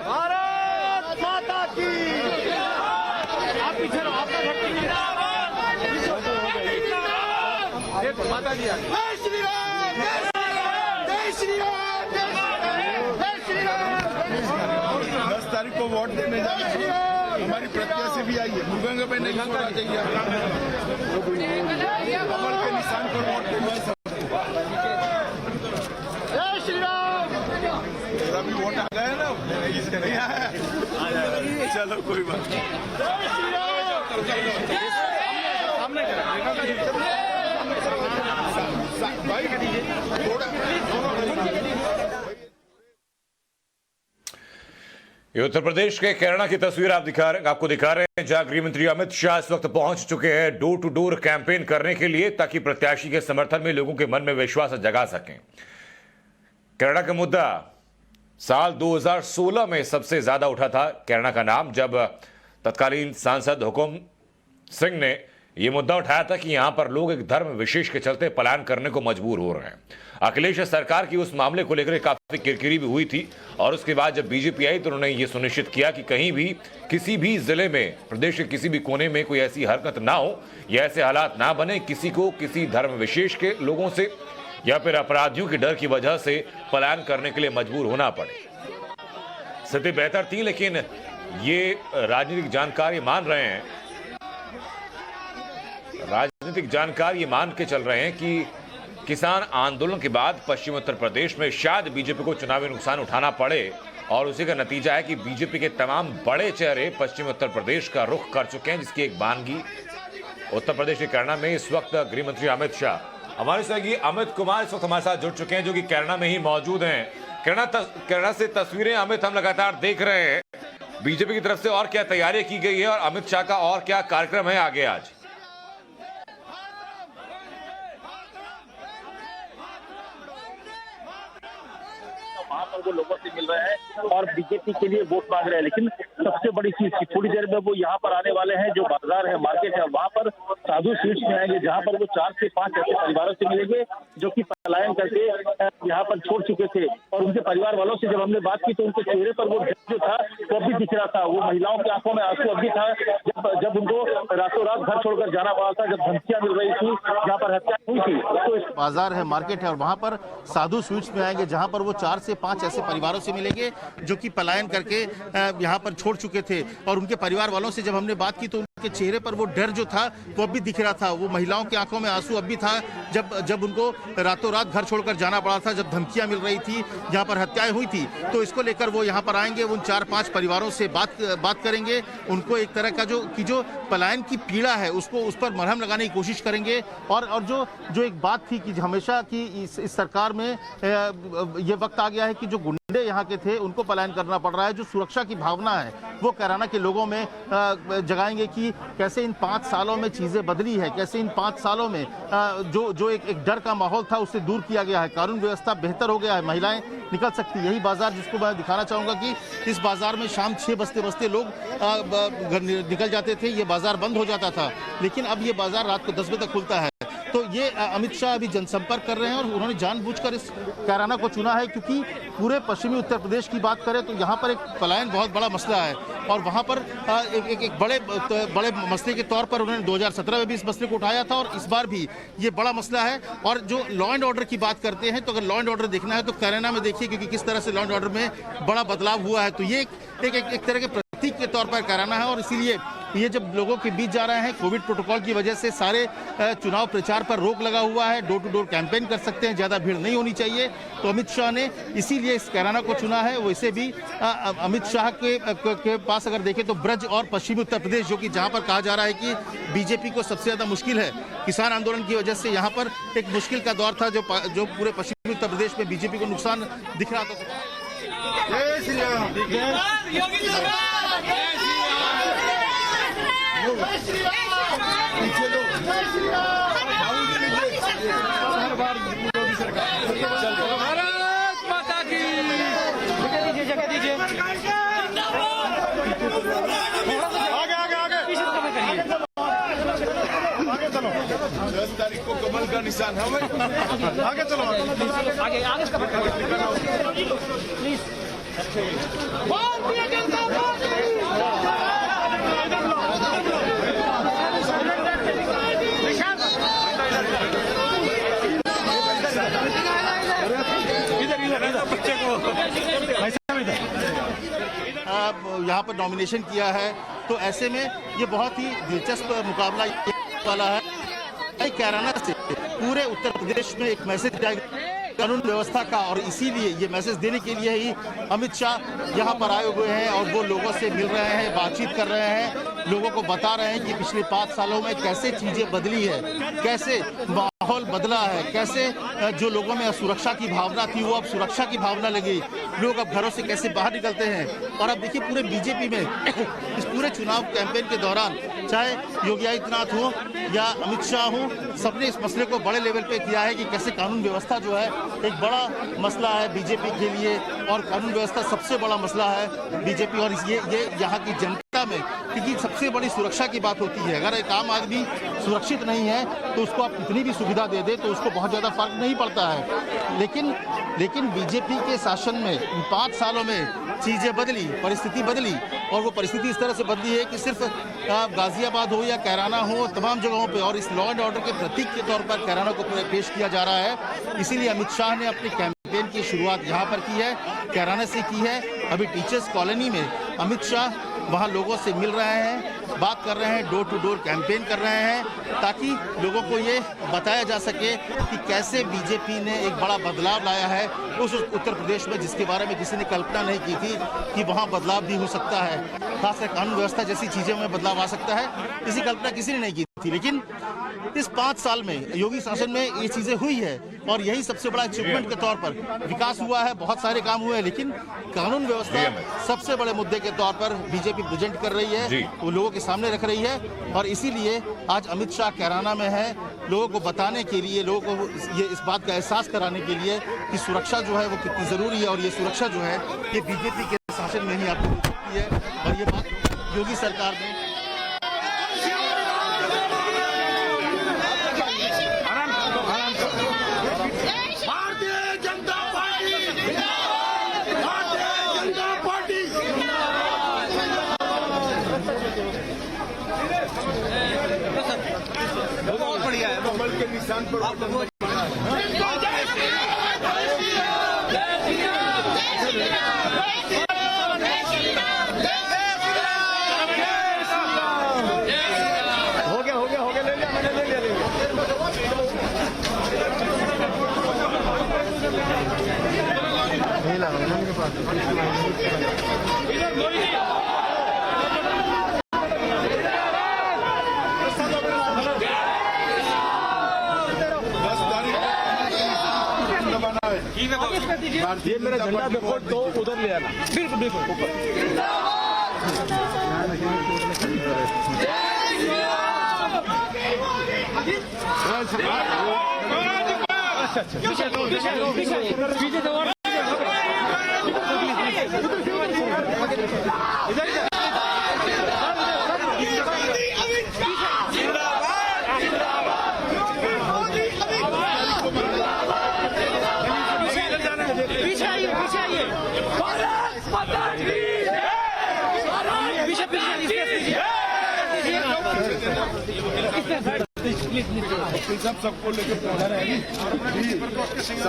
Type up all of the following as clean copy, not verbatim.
भारत माता की। आप पीछे रहो, आपका माता जी। जय श्री राम, जय श्री राम, जय श्री राम। 10 तारीख को वोट देने जा रहे हैं। हमारी प्रत्याशी भी आई है। मुगंग पे नहीं छोड़ा चाहिए। कमल के निशान पर वोट देना। जय श्री राम। अभी वोट आ गया ना, इसका नहीं आया। चलो कोई बात नहीं। जय श्री राम। ये उत्तर प्रदेश के कैराना की तस्वीर आपको दिखा रहे हैं, जहां गृह मंत्री अमित शाह इस वक्त पहुंच चुके हैं डोर टू डोर कैंपेन करने के लिए, ताकि प्रत्याशी के समर्थन में लोगों के मन में विश्वास जगा सकें। कैराना का मुद्दा साल 2016 में सबसे ज्यादा उठा था कैराना का नाम, जब तत्कालीन सांसद हुकुम सिंह ने यह मुद्दा उठाया था कि यहां पर लोग एक धर्म विशेष के चलते पलायन करने को मजबूर हो रहे हैं। अखिलेश सरकार की उस मामले को लेकर काफी किरकिरी भी हुई थी, और उसके बाद जब बीजेपी आई तो उन्होंने ये सुनिश्चित किया कि कहीं भी किसी भी जिले में, प्रदेश के किसी भी कोने में कोई ऐसी हरकत ना हो या ऐसे हालात ना बने किसी को किसी धर्म विशेष के लोगों से या फिर अपराधियों के डर की वजह से पलायन करने के लिए मजबूर होना पड़े। स्थिति बेहतर थी, लेकिन ये राजनीतिक जानकार ये मान रहे हैं, राजनीतिक जानकार ये मान के चल रहे हैं कि किसान आंदोलन के बाद पश्चिम उत्तर प्रदेश में शायद बीजेपी को चुनावी नुकसान उठाना पड़े, और उसी का नतीजा है कि बीजेपी के तमाम बड़े चेहरे पश्चिम उत्तर प्रदेश का रुख कर चुके हैं, जिसकी एक बानगी उत्तर प्रदेश के कैराना में इस वक्त गृह मंत्री अमित शाह, हमारे सहयोगी अमित कुमार इस वक्त हमारे साथ जुड़ चुके हैं, जो कि कैराना में ही मौजूद हैं। कैराना से तस्वीरें अमित हम लगातार देख रहे हैं। बीजेपी की तरफ से और क्या तैयारी की गई है, और अमित शाह का और क्या कार्यक्रम है आगे आज? वहां पर वो लोगों से मिल रहे हैं और बीजेपी के लिए वोट मांग रहे हैं। लेकिन सबसे बड़ी चीज की थोड़ी देर में वो यहाँ पर आने वाले हैं, जो बाजार है, मार्केट है, वहां पर साधु स्वीट्स में आएंगे, जहां पर वो 4 से 5 ऐसे परिवारों से मिलेंगे जो कि पलायन करके यहाँ पर छोड़ चुके थे। और उनके परिवार वालों से जब हमने बात की तो उनके चेहरे पर वो जो था वो अभी दिख रहा था, वो महिलाओं की आंखों में आंसू अभी था, जब उनको रातों रात घर छोड़कर जाना पड़ा था, जब धमकियां मिल रही थी, जहाँ पर हत्या हुई थी। तो इस बाजार है, मार्केट है, और वहां पर साधु स्वीट्स में आएंगे, जहां पर वो 4 से 5 ऐसे परिवारों से मिलेंगे जो कि पलायन करके यहाँ पर छोड़ चुके थे। और उनके परिवार वालों से जब हमने बात की तो उनके चेहरे पर वो डर जो था वो अभी दिख रहा था, वो महिलाओं की आंखों में आंसू अभी था, जब उनको रातों रात घर छोड़कर जाना पड़ा था, जब धमकियां मिल रही थी, जहां पर हत्याएं हुई थी। तो इसको लेकर वो यहां पर आएंगे, उन 4-5 परिवारों से बात करेंगे, उनको एक तरह का जो पलायन की पीड़ा है उस पर मरहम लगाने की कोशिश करेंगे। और जो एक बात थी कि हमेशा की इस सरकार में ये वक्त आ गया है कि जो झंडे यहाँ के थे उनको पलायन करना पड़ रहा है। जो सुरक्षा की भावना है वो कैराना के लोगों में जगाएंगे कि कैसे इन 5 सालों में चीजें बदली है, कैसे इन 5 सालों में जो एक डर का माहौल था उससे दूर किया गया है, कानून व्यवस्था बेहतर हो गया है, महिलाएं निकल सकती। यही बाजार जिसको मैं दिखाना चाहूंगा कि इस बाजार में शाम 6 बजते लोग निकल जाते थे, ये बाजार बंद हो जाता था, लेकिन अब ये बाजार रात को 10 बजे तक खुलता है। तो ये अमित शाह अभी जनसंपर्क कर रहे हैं और उन्होंने जानबूझकर इस कैराना को चुना है क्योंकि पूरे पश्चिमी उत्तर प्रदेश की बात करें तो यहाँ पर एक पलायन बहुत बड़ा मसला है और वहाँ पर एक बड़े मसले के तौर पर उन्होंने 2017 में भी इस मसले को उठाया था और इस बार भी ये बड़ा मसला है। और जो लॉ एंड ऑर्डर की बात करते हैं तो अगर लॉ एंड ऑर्डर देखना है तो कैराना में देखिए क्योंकि किस तरह से लॉ एंड ऑर्डर में बड़ा बदलाव हुआ है। तो ये एक तरह के प्रतीक के तौर पर कैराना है और इसीलिए ये जब लोगों के बीच जा रहे हैं, कोविड प्रोटोकॉल की वजह से सारे चुनाव प्रचार पर रोक लगा हुआ है, डोर टू डोर कैंपेन कर सकते हैं, ज्यादा भीड़ नहीं होनी चाहिए, तो अमित शाह ने इसीलिए इस कैराना को चुना है। वैसे भी अमित शाह के पास अगर देखें तो ब्रज और पश्चिमी उत्तर प्रदेश जो कि जहां पर कहा जा रहा है कि बीजेपी को सबसे ज्यादा मुश्किल है, किसान आंदोलन की वजह से यहाँ पर एक मुश्किल का दौर था जो पूरे पश्चिमी उत्तर प्रदेश में बीजेपी को नुकसान दिख रहा था। जय श्री राम। पीछे लो। भारत माता की जगह दीजिए। आगे चलो। 10 तारीख को कमल का निशान है भाई। आगे चलो। आगे प्लीज। भारतीय जनता पार्टी। यहाँ पर नॉमिनेशन किया है तो ऐसे में ये बहुत ही दिलचस्प मुकाबला वाला है। कैराना से पूरे उत्तर प्रदेश में एक मैसेज जाएगा कानून व्यवस्था का और इसीलिए ये मैसेज देने के लिए ही अमित शाह यहाँ पर आए हुए हैं और वो लोगों से मिल रहे हैं, बातचीत कर रहे हैं, लोगों को बता रहे हैं कि पिछले 5 सालों में कैसे चीजें बदली है, कैसे माहौल बदला है, कैसे जो लोगों में असुरक्षा की भावना थी वो अब सुरक्षा की भावना लगी, लोग अब घरों से कैसे बाहर निकलते हैं। और अब देखिए पूरे बीजेपी में इस पूरे चुनाव कैंपेन के दौरान चाहे योगी आदित्यनाथ हो या अमित शाह हो, सबने इस मसले को बड़े लेवल पे किया है कि कैसे कानून व्यवस्था जो है एक बड़ा मसला है बीजेपी के लिए और कानून व्यवस्था सबसे बड़ा मसला है बीजेपी और ये यहाँ की जनता में, क्योंकि सबसे बड़ी सुरक्षा की बात होती है। अगर एक आम आदमी सुरक्षित नहीं है तो उसको आप कितनी भी सुविधा दे दे तो उसको बहुत ज़्यादा फर्क नहीं पड़ता है। लेकिन बीजेपी के शासन में इन 5 सालों में चीज़ें बदली, परिस्थिति बदली और वो परिस्थिति इस तरह से बदली है कि सिर्फ गाजियाबाद हो या कैराना हो, तमाम जगहों पे और इस लॉ एंड ऑर्डर के प्रतीक के तौर पर कैराना को पेश किया जा रहा है। इसीलिए अमित शाह ने अपने कैंपेन की शुरुआत यहाँ पर की है, कैराना से की है। अभी टीचर्स कॉलोनी में अमित शाह वहाँ लोगों से मिल रहे हैं, बात कर रहे हैं, डोर टू डोर कैंपेन कर रहे हैं ताकि लोगों को ये बताया जा सके कि कैसे बीजेपी ने एक बड़ा बदलाव लाया है उस उत्तर प्रदेश में जिसके बारे में किसी ने कल्पना नहीं की थी कि वहाँ बदलाव भी हो सकता है, खासकर कानून व्यवस्था जैसी चीज़ों में बदलाव आ सकता है। इसी कल्पना किसी ने नहीं की थी, लेकिन इस 5 साल में योगी शासन में ये चीजें हुई है और यही सबसे बड़ा अचीवमेंट के तौर पर विकास हुआ है, बहुत सारे काम हुए हैं, लेकिन कानून व्यवस्था सबसे बड़े मुद्दे के तौर पर बीजेपी प्रेजेंट कर रही है, वो लोगों के सामने रख रही है और इसीलिए आज अमित शाह कैराना में है, लोगों को बताने के लिए, लोगों को ये इस बात का एहसास कराने के लिए कि सुरक्षा जो है वो कितनी जरूरी है और ये सुरक्षा जो है ये बीजेपी के शासन में ही आपको मिल सकती है और ये बात योगी सरकार ने बहुत बढ़िया है। कमल के निशान पर हो गया ले लिया मैंने ले लिया ठीक है। भारतीय ये मेरा जनता झंडा पार्टी को देखो वोट तो दीजिए। उधर ले आना। बिल्कुल बिल्कुल पीछे दो सबको लेकर पहुंचा रहे हैं।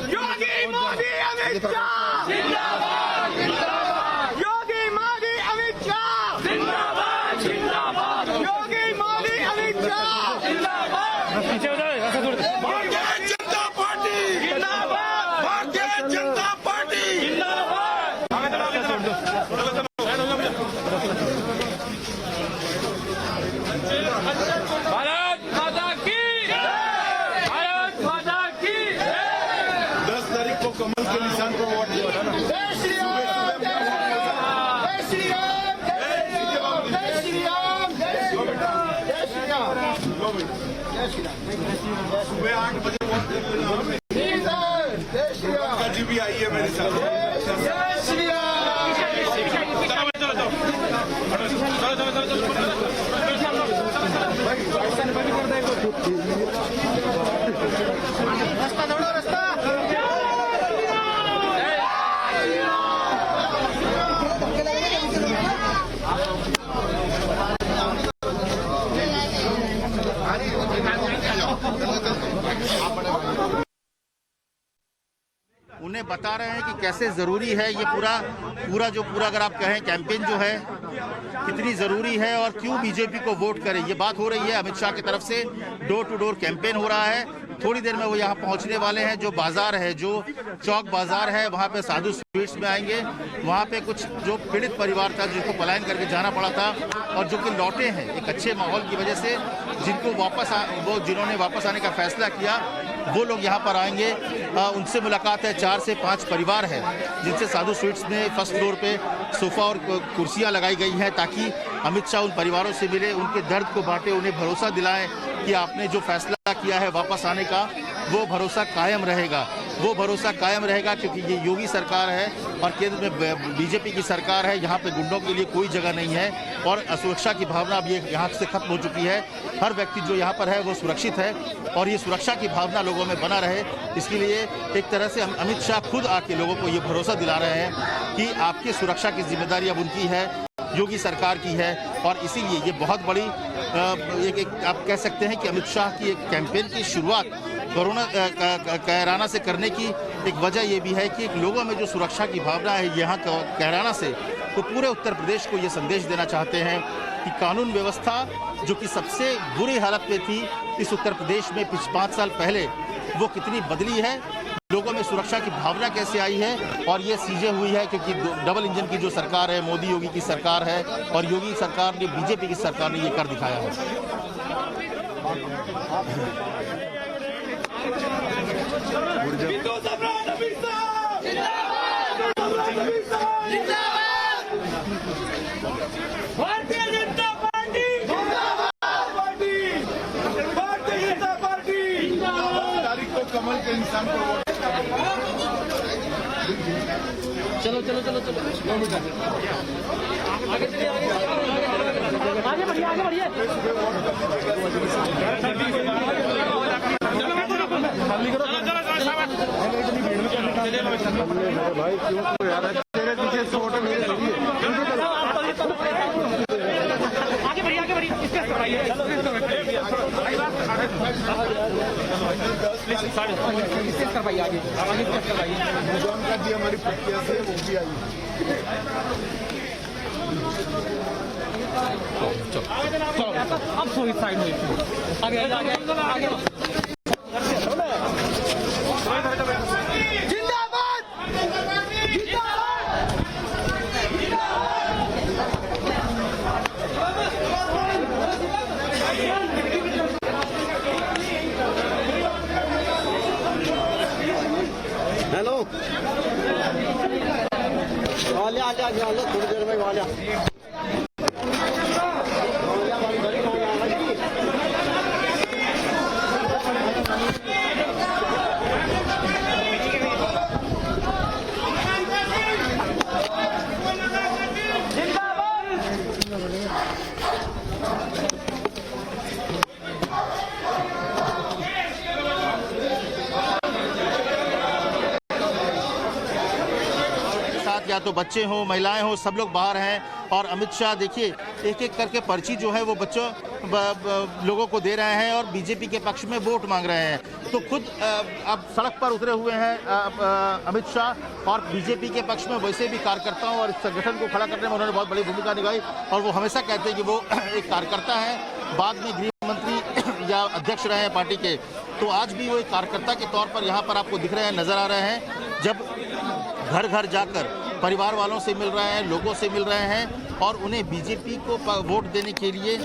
योगी मोदी अमित शाह जिंदाबाद जिंदाबाद योगी मोदी अमित शाह जिंदाबाद जिंदाबाद योगी मोदी अमित शाह जिंदाबाद पीछे हो जाओ ऐसा थोड़ा भारतीय जनता पार्टी जिंदाबाद भारतीय जनता पार्टी जिंदाबाद भारत माता की भारत माता की 10 तारीख को कमल के निशान पर वोट दिया था ना। सुबह 8 बजे वोट देना। जी भी आई है मेरे साथ। उन्हें बता रहे हैं कि कैसे ज़रूरी है ये पूरा अगर आप कहें कैंपेन जो है कितनी ज़रूरी है और क्यों बीजेपी को वोट करें। ये बात हो रही है अमित शाह की तरफ से। डोर टू डोर कैंपेन हो रहा है। थोड़ी देर में वो यहाँ पहुँचने वाले हैं। जो बाजार है, जो चौक बाजार है, वहाँ पे साधु स्वीट्स में आएंगे। वहाँ पे कुछ जो पीड़ित परिवार था जिनको पलायन करके जाना पड़ा था और जो कि लौटे हैं एक अच्छे माहौल की वजह से, जिन्होंने वापस आने का फैसला किया, वो लोग यहाँ पर आएंगे। उनसे मुलाकात है। 4 से 5 परिवार हैं जिनसे साधु स्वीट्स में फर्स्ट फ्लोर पे सोफा और कुर्सियाँ लगाई गई हैं ताकि अमित शाह उन परिवारों से मिले, उनके दर्द को बांटे, उन्हें भरोसा दिलाएं कि आपने जो फैसला किया है वापस आने का, वो भरोसा कायम रहेगा। वो भरोसा कायम रहेगा क्योंकि ये योगी सरकार है और केंद्र में बीजेपी की सरकार है। यहाँ पे गुंडों के लिए कोई जगह नहीं है और असुरक्षा की भावना अब ये यहाँ से खत्म हो चुकी है। हर व्यक्ति जो यहाँ पर है वो सुरक्षित है और ये सुरक्षा की भावना लोगों में बना रहे, इसके लिए एक तरह से अमित शाह खुद आके लोगों को ये भरोसा दिला रहे हैं कि आपकी सुरक्षा की जिम्मेदारी अब उनकी है, योगी सरकार की है। और इसीलिए ये बहुत बड़ी आप कह सकते हैं कि अमित शाह की एक कैंपेन की शुरुआत कोरोना कैराना से करने की एक वजह ये भी है कि लोगों में जो सुरक्षा की भावना है यहाँ कैराना से, तो पूरे उत्तर प्रदेश को ये संदेश देना चाहते हैं कि कानून व्यवस्था जो कि सबसे बुरी हालत में थी इस उत्तर प्रदेश में 5 साल पहले, वो कितनी बदली है, लोगों में सुरक्षा की भावना कैसे आई है। और ये चीजें हुई है क्योंकि डबल इंजन की जो सरकार है, मोदी योगी की सरकार है और योगी सरकार ने, बीजेपी की सरकार ने ये कर दिखाया है। भारतीय जनता पार्टी भारतीय जनता पार्टी 10 तारीख को कमल के निशान पर वोट। चलो चलो चलो चलो आगे चलिए आगे बढ़िए आगे बढ़िए भाई क्यों यार तेरे पीछे फोटो मेरे आगे बढ़िए इसके करवाइए करवाइए आगे करवाइए का जी हमारी प्रत्याशी है वो भी आई। अब सो इस साइड में आगे आगे आगे जिंदाबाद हेलो वाले आ थोड़ी देर में वाले या तो बच्चे हों, महिलाएं हों, सब लोग बाहर हैं। और अमित शाह देखिए एक एक करके पर्ची जो है वो बच्चों लोगों को दे रहे हैं और बीजेपी के पक्ष में वोट मांग रहे हैं। तो खुद अब सड़क पर उतरे हुए हैं अमित शाह और बीजेपी के पक्ष में वैसे भी कार्यकर्ताओं और इस संगठन को खड़ा करने में उन्होंने बहुत बड़ी भूमिका निभाई। और वो हमेशा कहते हैं कि वो एक कार्यकर्ता हैं, बाद में गृह मंत्री या अध्यक्ष रहे हैं पार्टी के। तो आज भी वो एक कार्यकर्ता के तौर पर यहाँ पर आपको दिख रहे हैं, नजर आ रहे हैं, जब घर घर जाकर परिवार वालों से मिल रहे हैं, लोगों से मिल रहे हैं और उन्हें बीजेपी को वोट देने के लिए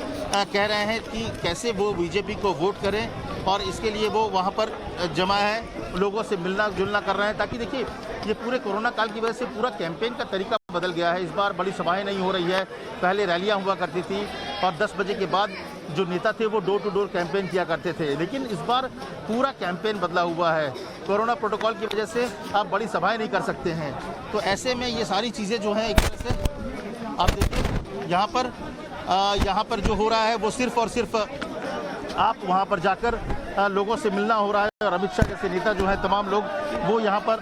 कह रहे हैं कि कैसे वो बीजेपी को वोट करें। और इसके लिए वो वहाँ पर जमा है, लोगों से मिलना जुलना कर रहे हैं। ताकि देखिए ये पूरे कोरोना काल की वजह से पूरा कैंपेन का तरीका बदल गया है। इस बार बड़ी सभाएं नहीं हो रही है, पहले रैलियां हुआ करती थी और 10 बजे के बाद जो नेता थे वो डोर टू डोर कैंपेन किया करते थे। लेकिन इस बार पूरा कैंपेन बदला हुआ है। कोरोना प्रोटोकॉल की वजह से आप बड़ी सभाएं नहीं कर सकते हैं। तो ऐसे में ये सारी चीज़ें जो हैं एक तरह से आप देखिए यहाँ पर जो हो रहा है वो सिर्फ और सिर्फ आप वहाँ पर जाकर लोगों से मिलना हो रहा है। और अमित शाह जैसे नेता जो हैं, तमाम लोग वो यहाँ पर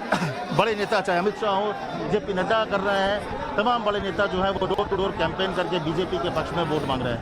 बड़े नेता, चाहे अमित शाह हो, JP नड्डा कर रहे हैं, तमाम बड़े नेता जो हैं वो डोर टू डोर कैंपेन करके बीजेपी के पक्ष में वोट मांग रहे हैं।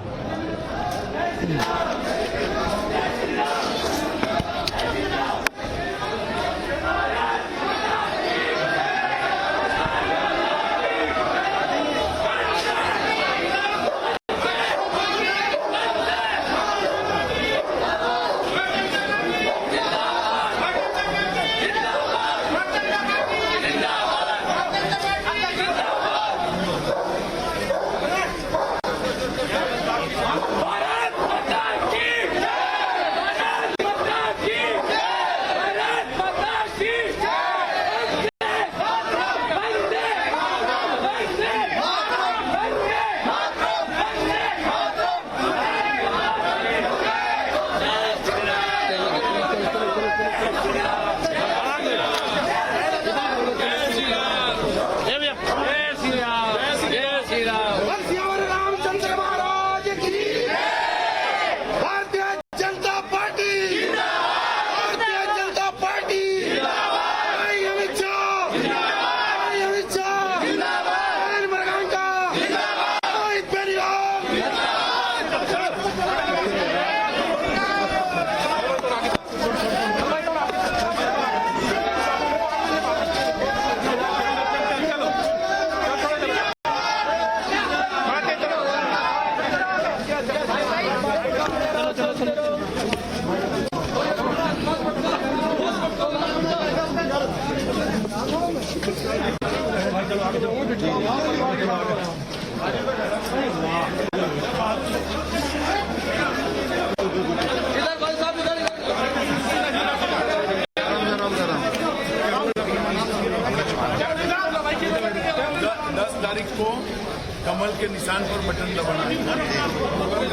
कमल के निशान पर बटन दबाना है।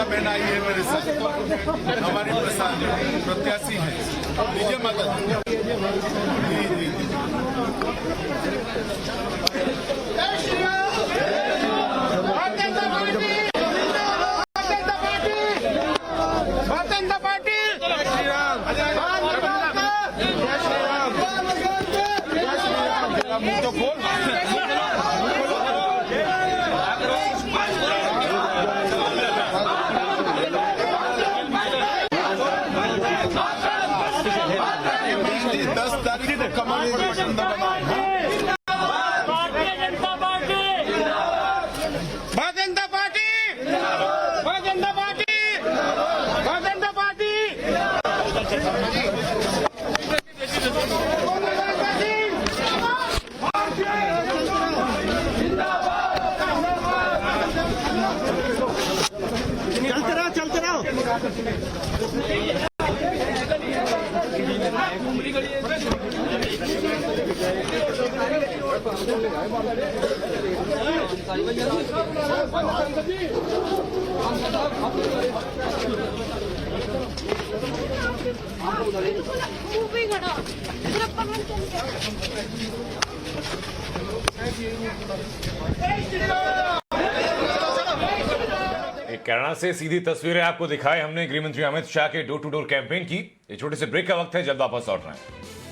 बहन आई है मेरे साथ, हमारी प्रत्याशी है। लीजिए माता जी। चलते रहो। ऊपर खड़ा इधर पकड़ कैराना से सीधी तस्वीरें आपको दिखाई हमने गृह मंत्री अमित शाह के डोर टू डोर कैंपेन की। ये छोटे से ब्रेक का वक्त है, जल्द वापस लौट रहे हैं।